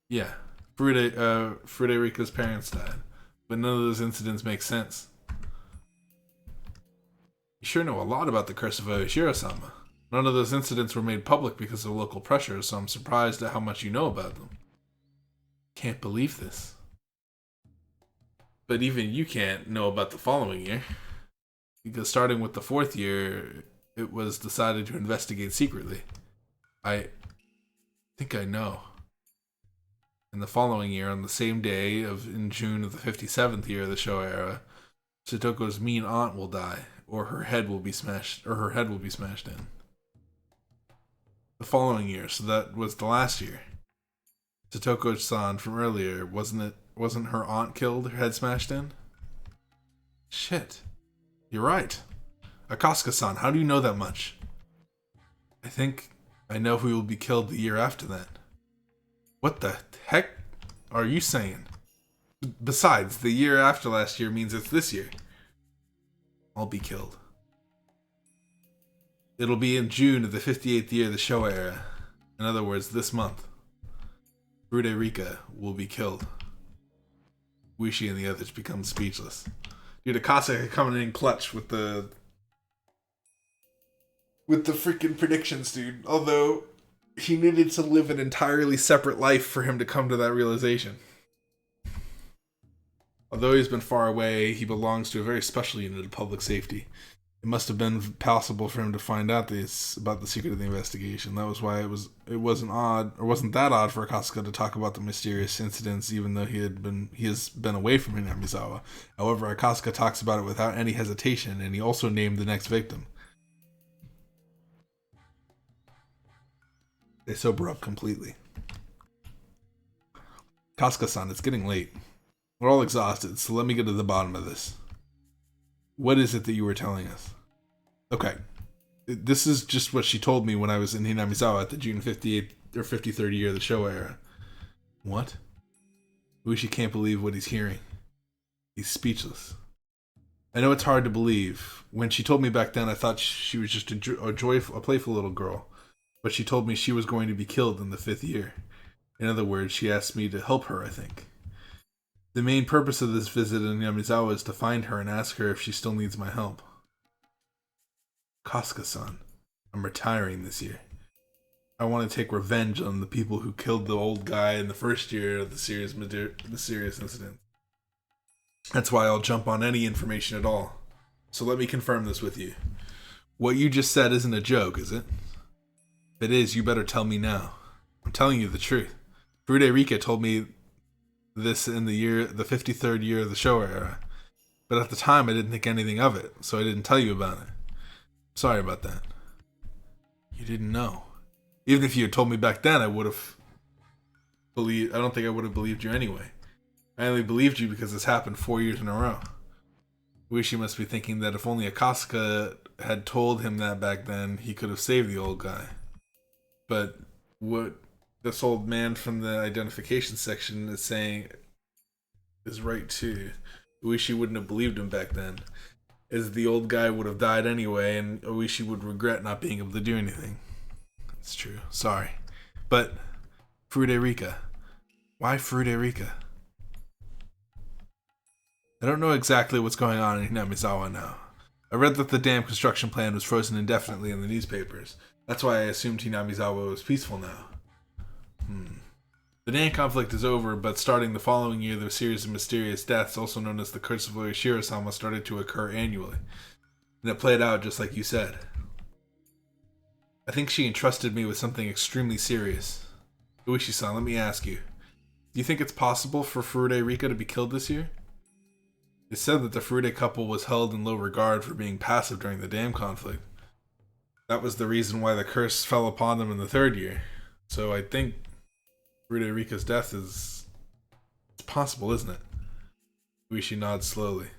Yeah. Fururika's parents died. But none of those incidents make sense. You sure know a lot about the curse of Oshiro-sama. None of those incidents were made public because of local pressure, so I'm surprised at how much you know about them. Can't believe this. But even you can't know about the following year. Because starting with the 4th year, it was decided to investigate secretly. I think I know. In the following year, on the same day in June of the 57th year of the Showa era, Satoko's mean aunt will die, or her head will be smashed in. The following year, so that was the last year. Satoko-san from earlier, wasn't her aunt killed, her head smashed in? Shit. You're right. Akasuka-san, how do you know that much? I think I know who will be killed the year after that. What the heck are you saying? Besides, the year after last year means it's this year. I'll be killed. It'll be in June of the 58th year of the Showa era. In other words, this month. Fururika will be killed. Wishi and the others become speechless. Dude, Akasa coming in clutch with the freaking predictions, dude. Although he needed to live an entirely separate life for him to come to that realization. Although he's been far away, he belongs to a very special unit of public safety. It must have been possible for him to find out this about the secret of the investigation. That was why it wasn't that odd for Akasuka to talk about the mysterious incidents, even though he has been away from Hinamizawa. However, Akasuka talks about it without any hesitation, and he also named the next victim. They sober up completely. Kasuka-san, it's getting late. We're all exhausted, so let me get to the bottom of this. What is it that you were telling us? Okay. This is just what she told me when I was in Hinamizawa at the June 58th or 53rd year of the Showa era. What? Uishi can't believe what he's hearing. He's speechless. I know it's hard to believe. When she told me back then, I thought she was just a playful little girl. But she told me she was going to be killed in the 5th year. In other words, she asked me to help her, I think. The main purpose of this visit in Yamizawa is to find her and ask her if she still needs my help. Kasuka-san, I'm retiring this year. I want to take revenge on the people who killed the old guy in the first year of the serious incident. That's why I'll jump on any information at all. So let me confirm this with you. What you just said isn't a joke, is it? If it is, you better tell me now. I'm telling you the truth. Fururika told me this in the 53rd year of the Showa era. But at the time, I didn't think anything of it, so I didn't tell you about it. Sorry about that. You didn't know. Even if you had told me back then, I don't think I would have believed you anyway. I only believed you because this happened 4 years in a row. Wishi must be thinking that if only Akasuka had told him that back then, he could have saved the old guy. But what this old man from the identification section is saying is right too. Uishi wouldn't have believed him back then, as the old guy would have died anyway, and Uishi would regret not being able to do anything. That's true. Sorry. But Furuderica. Why Furuderica? I don't know exactly what's going on in Hinamizawa now. I read that the dam construction plan was frozen indefinitely in the newspapers. That's why I assumed Hinamizawa was peaceful now. The dam conflict is over, but starting the following year, the series of mysterious deaths, also known as the Curse of Ueshiro-sama, started to occur annually. And it played out just like you said. I think she entrusted me with something extremely serious. Uishi-san, let me ask you. Do you think it's possible for Furuderica to be killed this year? It said that the Furude couple was held in low regard for being passive during the dam conflict. That was the reason why the curse fell upon them in the third year. So I think Furuderica's death is... it's possible, isn't it? Uishi nods slowly.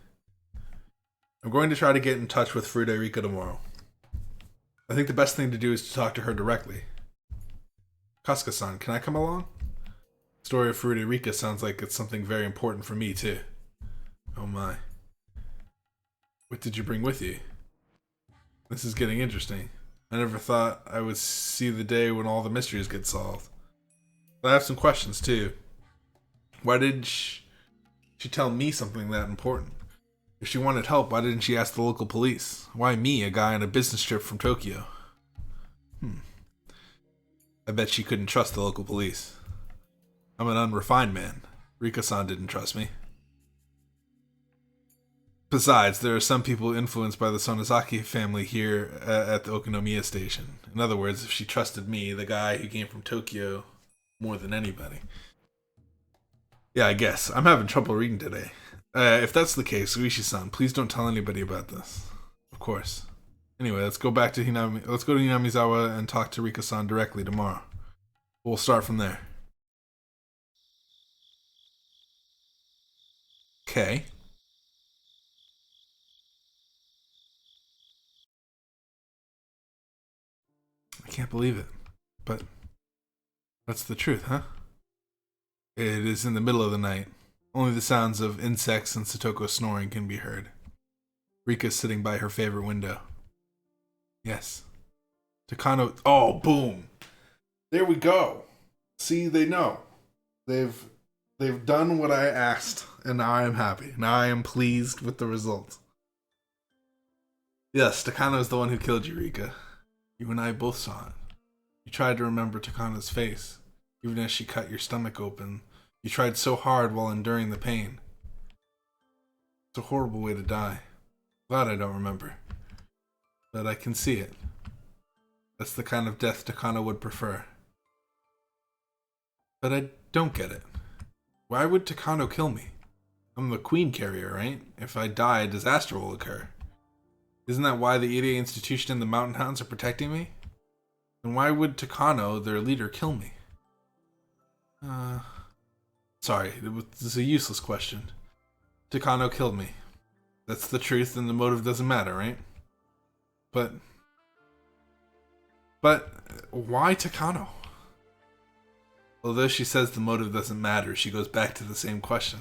I'm going to try to get in touch with Furuderica tomorrow. I think the best thing to do is to talk to her directly. Kasuga-san, can I come along? The story of Furuderica sounds like it's something very important for me, too. Oh my. What did you bring with you? This is getting interesting. I never thought I would see the day when all the mysteries get solved. But I have some questions, too. Why did she tell me something that important? If she wanted help, why didn't she ask the local police? Why me, a guy on a business trip from Tokyo? I bet she couldn't trust the local police. I'm an unrefined man. Rika-san didn't trust me. Besides, there are some people influenced by the Sonozaki family here at the Okonomiya station. In other words, if she trusted me, the guy who came from Tokyo, more than anybody. Yeah, I guess. I'm having trouble reading today. If that's the case, Uishi-san, please don't tell anybody about this. Of course. Anyway, let's go to Hinamizawa and talk to Rika-san directly tomorrow. We'll start from there. Okay. I can't believe it. But that's the truth, huh? It is in the middle of the night. Only the sounds of insects and Satoko snoring can be heard. Rika's sitting by her favorite window. Yes. Takano... Oh, boom! There we go! See, they know. They've done what I asked, and now I am happy. Now I am pleased with the results. Yes, Takano is the one who killed you, Rika. You and I both saw it. You tried to remember Takano's face, even as she cut your stomach open. You tried so hard while enduring the pain. It's a horrible way to die. Glad I don't remember. But I can see it. That's the kind of death Takano would prefer. But I don't get it. Why would Takano kill me? I'm the queen carrier, right? If I die, a disaster will occur. Isn't that why the EDA institution and the Mountain Hounds are protecting me? Then why would Takano, their leader, kill me? Sorry, this is a useless question. Takano killed me. That's the truth, and the motive doesn't matter, right? But why Takano? Although she says the motive doesn't matter, she goes back to the same question.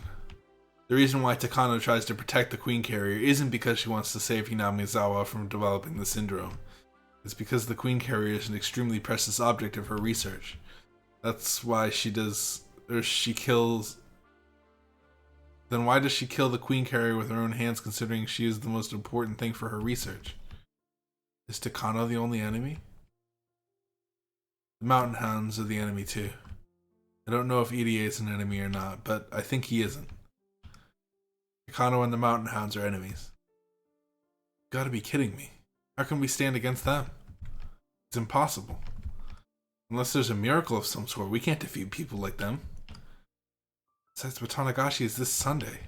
The reason why Takano tries to protect the Queen Carrier isn't because she wants to save Hinamizawa from developing the syndrome. It's because the Queen Carrier is an extremely precious object of her research. That's why she kills... Then why does she kill the Queen Carrier with her own hands, considering she is the most important thing for her research? Is Takano the only enemy? The Mountain Hounds are the enemy too. I don't know if EDA is an enemy or not, but I think he isn't. Takano and the Mountain Hounds are enemies. You gotta be kidding me. How can we stand against them? It's impossible. Unless there's a miracle of some sort, we can't defeat people like them. Besides, Batanagashi is this Sunday.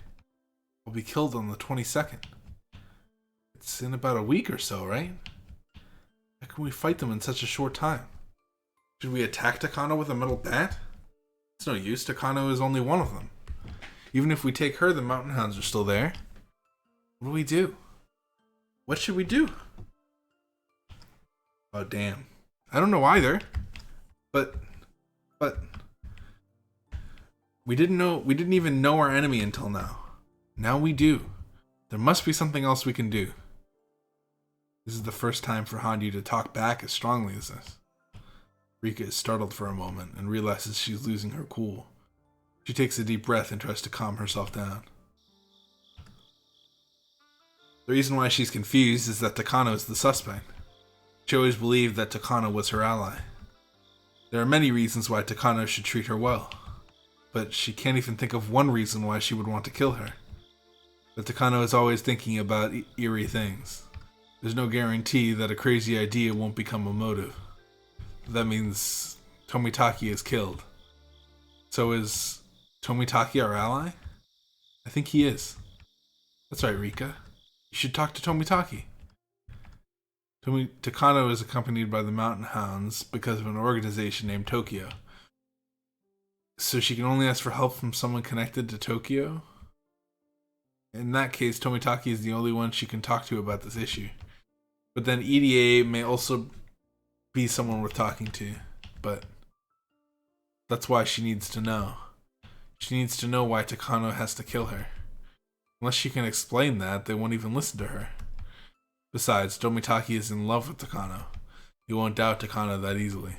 I'll be killed on the 22nd. It's in about a week or so, right? How can we fight them in such a short time? Should we attack Takano with a metal bat? It's no use. Takano is only one of them. Even if we take her, the Mountain Hounds are still there. What do we do? What should we do? Oh, damn. I don't know either. But we didn't even know our enemy until now. Now we do. There must be something else we can do. This is the first time for Hanyu to talk back as strongly as this. Rika is startled for a moment and realizes she's losing her cool. She takes a deep breath and tries to calm herself down. The reason why she's confused is that Takano is the suspect. She always believed that Takano was her ally. There are many reasons why Takano should treat her well, but she can't even think of one reason why she would want to kill her. But Takano is always thinking about eerie things. There's no guarantee that a crazy idea won't become a motive. That means Tomitaki is killed. So is Tomitaki our ally? I think he is. That's right, Rika. You should talk to Tomitaki. Takano is accompanied by the Mountain Hounds because of an organization named Tokyo. So she can only ask for help from someone connected to Tokyo? In that case, Tomitaki is the only one she can talk to about this issue. But then EDA may also be someone worth talking to. But that's why she needs to know. She needs to know why Takano has to kill her. Unless she can explain that, they won't even listen to her. Besides, Tomitaki is in love with Takano. He won't doubt Takano that easily.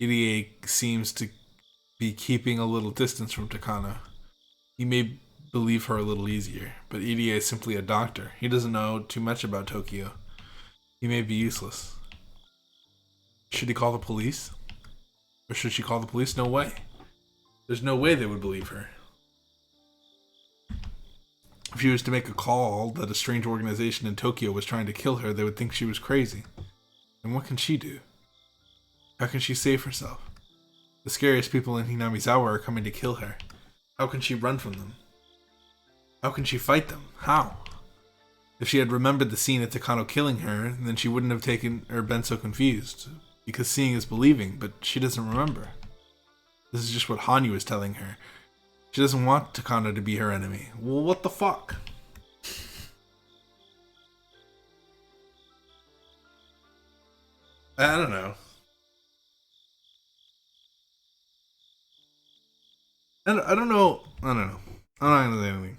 EDA seems to be keeping a little distance from Takano. He may believe her a little easier, but EDA is simply a doctor. He doesn't know too much about Tokyo. He may be useless. Should he call the police? Or should she call the police? No way. There's no way they would believe her. If she was to make a call that a strange organization in Tokyo was trying to kill her, they would think she was crazy. And what can she do? How can she save herself? The scariest people in Hinamizawa are coming to kill her. How can she run from them? How can she fight them? How? If she had remembered the scene of Takano killing her, then she wouldn't have taken or been so confused. Because seeing is believing, but she doesn't remember. This is just what Hanyu is telling her. She doesn't want Takano to be her enemy. Well, what the fuck? I don't know. I don't know. I'm not gonna say anything.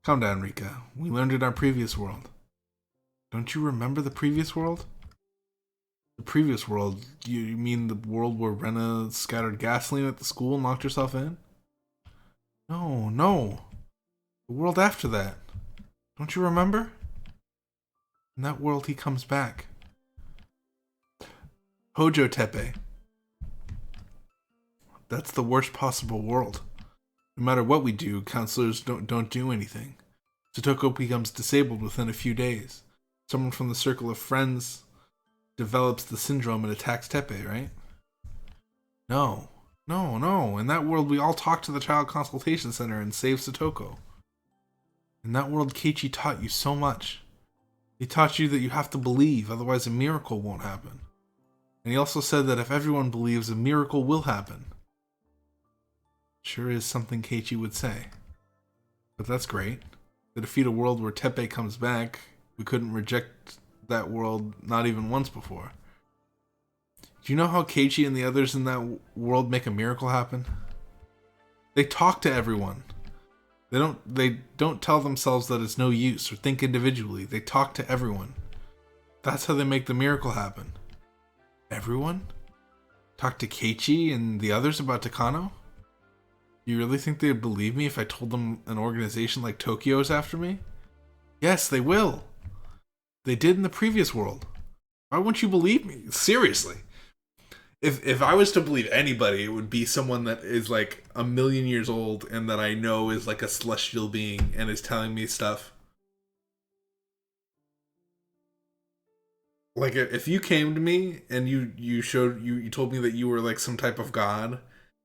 Calm down, Rika. We learned in our previous world. Don't you remember the previous world? The previous world? You mean the world where Rena scattered gasoline at the school and locked herself in? No. The world after that. Don't you remember? In that world, he comes back. Hojo Tepe. That's the worst possible world. No matter what we do, counselors don't do anything. Satoko becomes disabled within a few days. Someone from the circle of friends develops the syndrome and attacks Tepe, right? No. In that world, we all talk to the Child Consultation Center and save Satoko. In that world, Keiichi taught you so much. He taught you that you have to believe, otherwise a miracle won't happen. And he also said that if everyone believes, a miracle will happen. Sure is something Keiichi would say. But that's great. To defeat a world where Tepe comes back, we couldn't reject that world not even once before. Do you know how Keiichi and the others in that world make a miracle happen? They talk to everyone. They don't tell themselves that it's no use or think individually. They talk to everyone. That's how they make the miracle happen. Everyone? Talk to Keiichi and the others about Takano? You really think they'd believe me if I told them an organization like Tokyo is after me? Yes, they will. They did in the previous world. Why wouldn't you believe me? Seriously. If I was to believe anybody, it would be someone that is like 1,000,000 years old and that I know is like a celestial being and is telling me stuff. Like if you came to me and you told me that you were like some type of god,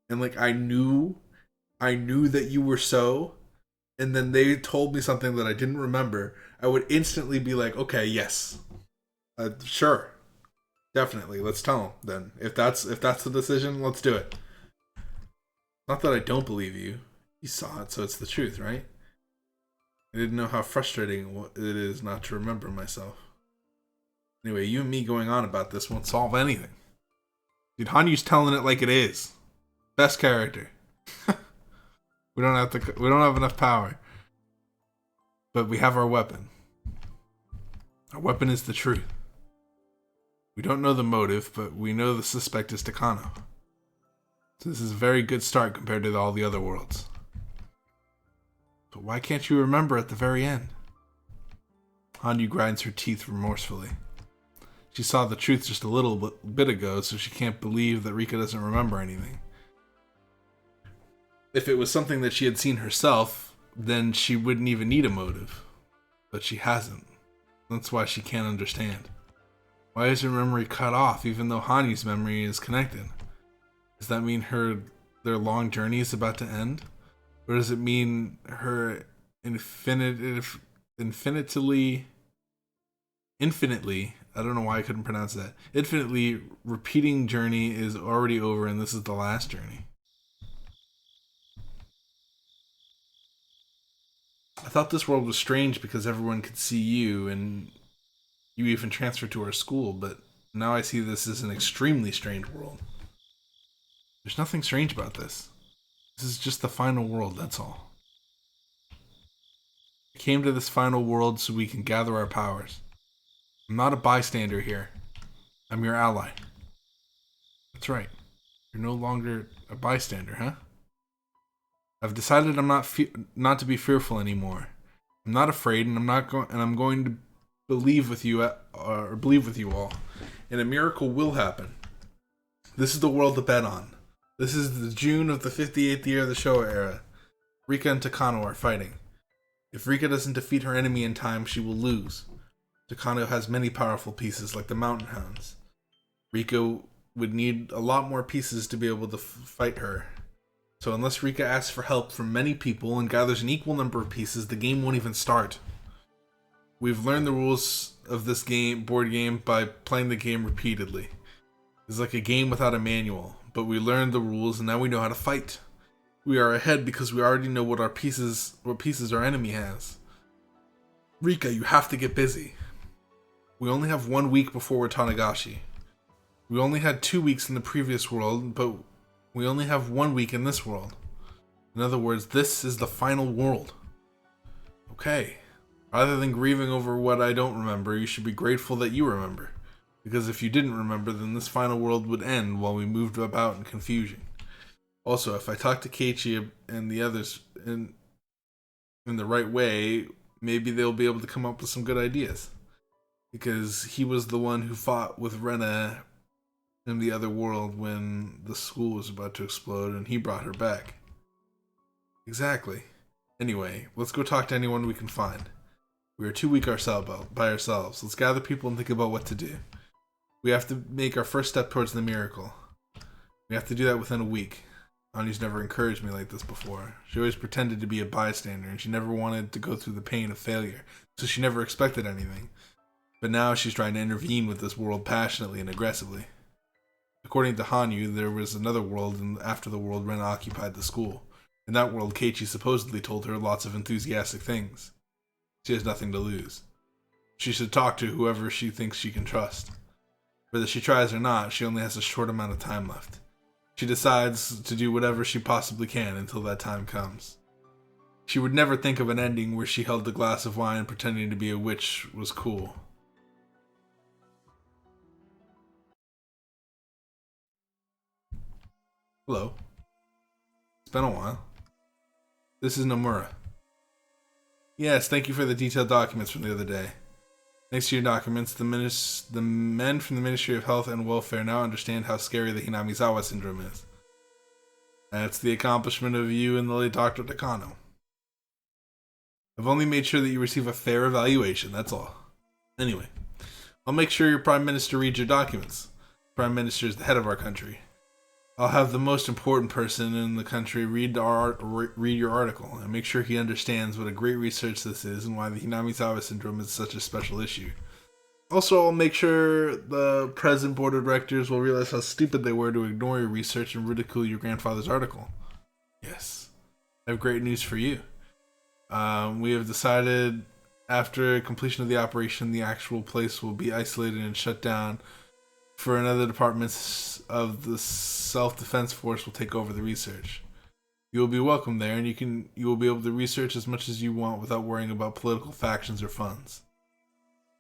and like I knew that you were so, and then they told me something that I didn't remember, I would instantly be like, okay, yes, sure. Definitely, let's tell him then. If that's the decision, let's do it. Not that I don't believe you. You saw it, so it's the truth, right? I didn't know how frustrating it is not to remember myself. Anyway, you and me going on about this won't solve anything. Dude, Hanyu's telling it like it is. Best character. We don't have enough power. But we have our weapon. Our weapon is the truth. We don't know the motive, but we know the suspect is Takano. So this is a very good start compared to all the other worlds. But why can't you remember at the very end? Hanyu grinds her teeth remorsefully. She saw the truth just a little bit ago, so she can't believe that Rika doesn't remember anything. If it was something that she had seen herself, then she wouldn't even need a motive. But she hasn't. That's why she can't understand. Why is her memory cut off even though Hanyu's memory is connected? Does that mean their long journey is about to end? Or does it mean her infinitely, I don't know why I couldn't pronounce that, infinitely repeating journey is already over and this is the last journey? I thought this world was strange because everyone could see you and you even transferred to our school, but now I see this as an extremely strange world. There's nothing strange about this. This is just the final world, that's all. I came to this final world so we can gather our powers. I'm not a bystander here. I'm your ally. That's right. You're no longer a bystander, huh? I've decided I'm not to be fearful anymore. I'm not afraid, and I'm going to believe with you all. And a miracle will happen. This is the world to bet on. This is the June of the 58th year of the Showa era. Rika and Takano are fighting. If Rika doesn't defeat her enemy in time, she will lose. Takano has many powerful pieces, like the Mountain Hounds. Rika would need a lot more pieces to be able to fight her. So unless Rika asks for help from many people and gathers an equal number of pieces, the game won't even start. We've learned the rules of this board game by playing the game repeatedly. It's like a game without a manual, but we learned the rules and now we know how to fight. We are ahead because we already know what pieces our enemy has. Rika, you have to get busy. We only have 1 week before we're Tanagashi. We only had 2 weeks in the previous world, but we only have 1 week in this world. In other words, this is the final world. Okay. Rather than grieving over what I don't remember, you should be grateful that you remember. Because if you didn't remember, then this final world would end while we moved about in confusion. Also, if I talk to Keiichi and the others in the right way, maybe they'll be able to come up with some good ideas. Because he was the one who fought with Rena in the other world when the school was about to explode and he brought her back. Exactly. Anyway, let's go talk to anyone we can find. We are too weak by ourselves. Let's gather people and think about what to do. We have to make our first step towards the miracle. We have to do that within a week. Anyu's never encouraged me like this before. She always pretended to be a bystander and she never wanted to go through the pain of failure, so she never expected anything. But now she's trying to intervene with this world passionately and aggressively. According to Hanyu, there was another world, and after the world, Rena occupied the school. In that world, Keiichi supposedly told her lots of enthusiastic things. She has nothing to lose. She should talk to whoever she thinks she can trust. Whether she tries or not, she only has a short amount of time left. She decides to do whatever she possibly can until that time comes. She would never think of an ending where she held the glass of wine pretending to be a witch was cool. Hello. It's been a while. This is Nomura. Yes, thank you for the detailed documents from the other day. Thanks to your documents, the men from the Ministry of Health and Welfare now understand how scary the Hinamizawa syndrome is. That's the accomplishment of you and the late Dr. Takano. I've only made sure that you receive a fair evaluation, that's all. Anyway, I'll make sure your Prime Minister reads your documents. Prime Minister is the head of our country. I'll have the most important person in the country read your article and make sure he understands what a great research this is and why the Hinamizawa syndrome is such a special issue. Also, I'll make sure the present board of directors will realize how stupid they were to ignore your research and ridicule your grandfather's article. Yes, I have great news for you. We have decided after completion of the operation, the actual place will be isolated and shut down. For another departments of the self-defense force will take over the research. You will be welcome there, and you will be able to research as much as you want without worrying about political factions or funds.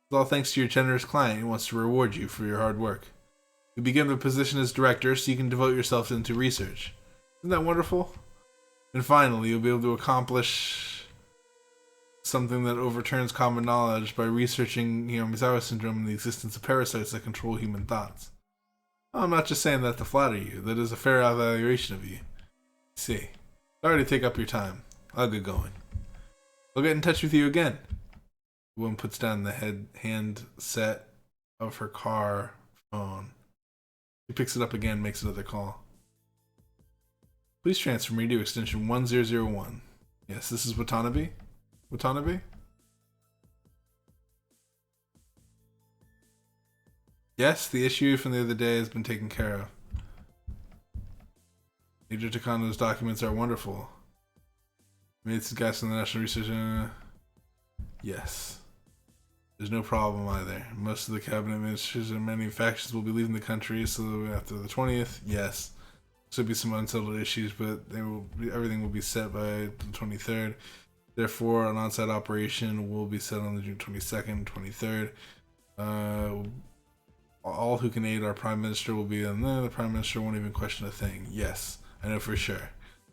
It's all thanks to your generous client who wants to reward you for your hard work. You begin with a position as director so you can devote yourself into research. Isn't that wonderful? And finally, you'll be able to accomplish something that overturns common knowledge by researching Higurashi syndrome and the existence of parasites that control human thoughts. I'm not just saying that to flatter you. That is a fair evaluation of you. See, sorry to take up your time. I'll get going. I'll get in touch with you again. The woman puts down the handset of her car phone. She picks it up again, makes another call. Please transfer me to extension 1001. Yes, this is Watanabe. Watanabe? Yes, the issue from the other day has been taken care of. Major Takano's documents are wonderful. Made some guys in the National Research. Yes. There's no problem either. Most of the cabinet ministers and many factions will be leaving the country, so after the 20th, yes. There'll be some unsettled issues, but everything will be set by the 23rd. Therefore, an on-site operation will be set on the June 22nd, 23rd. All who can aid our Prime Minister will be on there. The Prime Minister won't even question a thing. Yes, I know for sure.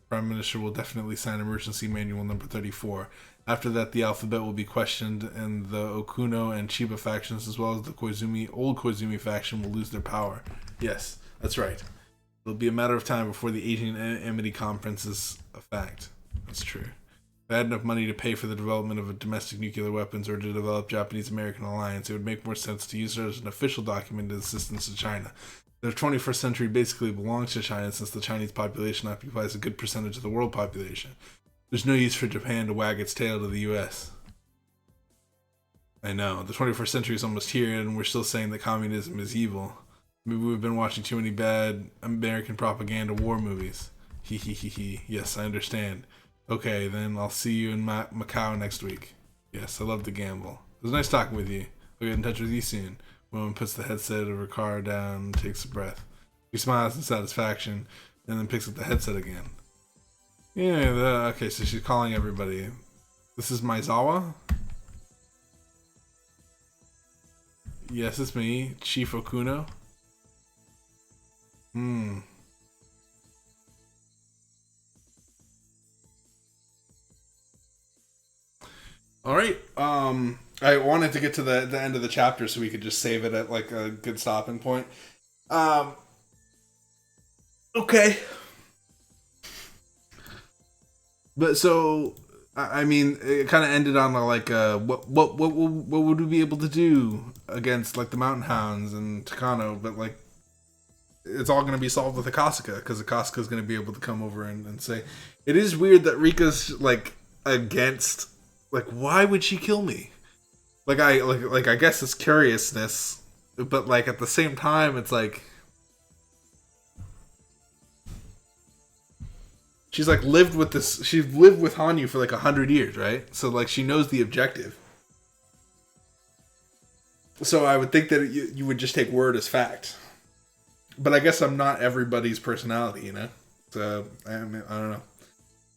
Prime Minister will definitely sign Emergency Manual number 34. After that, the alphabet will be questioned, and the Okuno and Chiba factions, as well as the old Koizumi faction, will lose their power. Yes, that's right. It'll be a matter of time before the Asian Amity Conference is a fact. That's true. If I had enough money to pay for the development of domestic nuclear weapons or to develop Japanese-American alliance, it would make more sense to use it as an official document of assistance to China. The 21st century basically belongs to China since the Chinese population occupies a good percentage of the world population. There's no use for Japan to wag its tail to the US. I know, the 21st century is almost here and we're still saying that communism is evil. Maybe we've been watching too many bad American propaganda war movies. Hee hee hee hee. Yes, I understand. Okay, then I'll see you in Macau next week. Yes, I love to gamble. It was nice talking with you. I'll get in touch with you soon. Woman puts the headset of her car down and takes a breath. She smiles in satisfaction and then picks up the headset again. Yeah, okay, so she's calling everybody. This is Maizawa? Yes, it's me, Chief Okuno. Alright, I wanted to get to the end of the chapter so we could just save it at like a good stopping point. Okay. But so, I mean, it kind of ended on like what would we be able to do against like the Mountain Hounds and Takano, but like it's all going to be solved with Akasaka because Akasaka is going to be able to come over and say, it is weird that Rika's like against, like, why would she kill me? Like I guess it's curiousness, but like at the same time it's like she's like lived with this. She's lived with Hanyu for like 100 years, right? So like she knows the objective. So I would think that you would just take word as fact. But I guess I'm not everybody's personality, you know. So I mean, I don't know.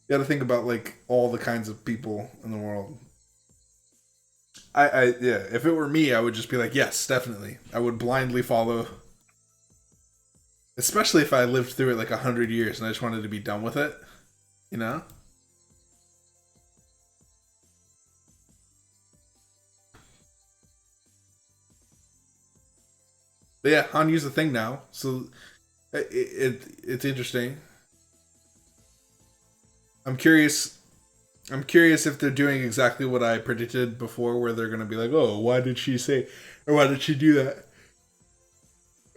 You got to think about like all the kinds of people in the world. Yeah. If it were me, I would just be like, yes, definitely. I would blindly follow. Especially if I lived through it like 100 years and I just wanted to be done with it. You know? But yeah, Hanyu's a thing now. So it's interesting. I'm curious if they're doing exactly what I predicted before, where they're going to be like, oh, why did she say, or why did she do that?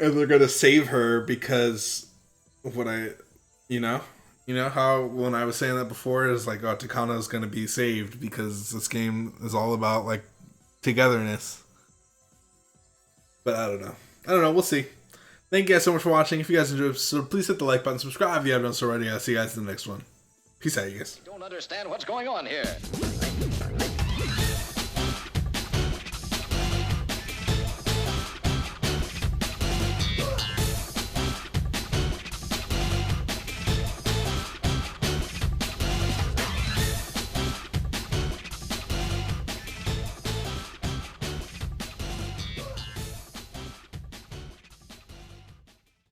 And they're going to save her because of what you know how when I was saying that before, is like, oh, Takano's going to be saved because this game is all about like togetherness. But I don't know. We'll see. Thank you guys so much for watching. If you guys enjoyed, so please hit the like button, subscribe if you haven't done so already. I'll see you guys in the next one. Peace out, you guys. Don't understand what's going on here.